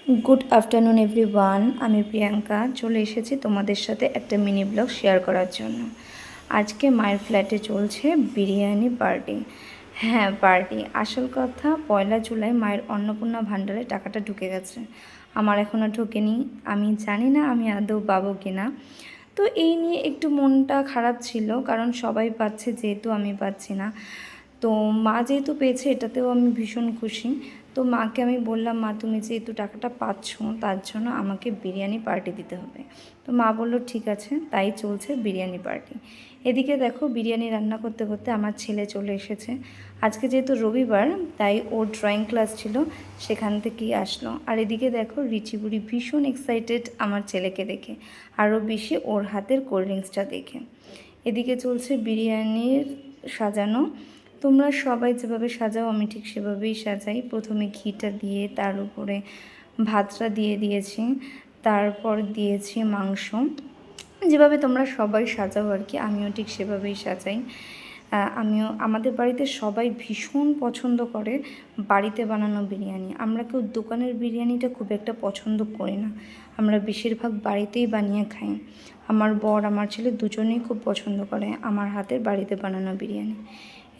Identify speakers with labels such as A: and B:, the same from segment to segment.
A: Good afternoon everyone আমি প্রিয়াঙ্কা চলে এসেছি তোমাদের সাথে একটা মিনি ব্লগ শেয়ার করার জন্য। আজকে মায়ের ফ্ল্যাটে চলছে বিরিয়ানি পার্টি। হ্যাঁ পার্টি, আসল কথা পয়লা জুলাই মায়ের অন্নপূর্ণা ভাণ্ডারে টাকাটা ঢুকে গেছে, আমার এখনও ঢোকেনি। আমি জানি না আমি আদৌ পাবো কিনা, তো এই নিয়ে একটু মনটা খারাপ ছিল, কারণ সবাই পাচ্ছে যেহেতু আমি পাচ্ছি না। তো মা যেহেতু পেয়েছে এটাতেও আমি ভীষণ খুশি। তো মাকে আমি বললাম, মা তুমি যেহেতু টাকাটা পাচ্ছ তার জন্য আমাকে বিরিয়ানি পার্টি দিতে হবে। তো মা বললো ঠিক আছে, তাই চলছে বিরিয়ানি পার্টি। এদিকে দেখো বিরিয়ানি রান্না করতে করতে আমার ছেলে চলে এসেছে। আজকে যেহেতু রবিবার তাই ওর ড্রয়িং ক্লাস ছিল, সেখান থেকেই আসলো। আর এদিকে দেখো রিচি বুড়ি ভীষণ এক্সাইটেড আমার ছেলেকে দেখে, আরও বেশি ওর হাতের কোল্ড ড্রিঙ্কসটা দেখে। এদিকে চলছে বিরিয়ানির সাজানো। তোমরা সবাই যেভাবে সাজাও আমি ঠিক সেভাবেই সাজাই। প্রথমে ঘিটা দিয়ে তার উপরে ভাতটা দিয়ে দিয়েছি, তারপর দিয়েছি মাংস। যেভাবে তোমরা সবাই সাজাও আর কি, আমিও ঠিক সেভাবেই সাজাই। আমাদের বাড়িতে সবাই ভীষণ পছন্দ করে বাড়িতে বানানো বিরিয়ানি। আমরা কেউ দোকানের বিরিয়ানিটা খুব একটা পছন্দ করি না, আমরা বেশিরভাগ বাড়িতেই বানিয়ে খাই। আমার বর আমার ছেলে দুজনেই খুব পছন্দ করে আমার হাতের বাড়িতে বানানো বিরিয়ানি।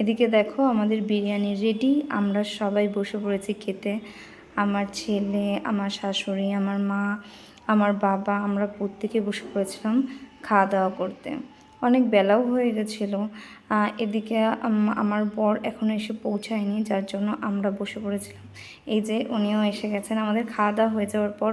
A: এদিকে দেখো আমাদের বিরিয়ানি রেডি, আমরা সবাই বসে পড়েছি খেতে। আমার ছেলে, আমার শাশুড়ি, আমার মা, আমার বাবা, আমরা প্রত্যেকে বসে পড়েছিলাম খাওয়া দাওয়া করতে। অনেক বেলাও হয়ে গেছিলো। এদিকে আমার বর এখনও এসে পৌঁছায়নি, যার জন্য আমরা বসে পড়েছিলাম। এই যে উনিও এসে গেছেন। আমাদের খাওয়া দাওয়া হয়ে যাওয়ার পর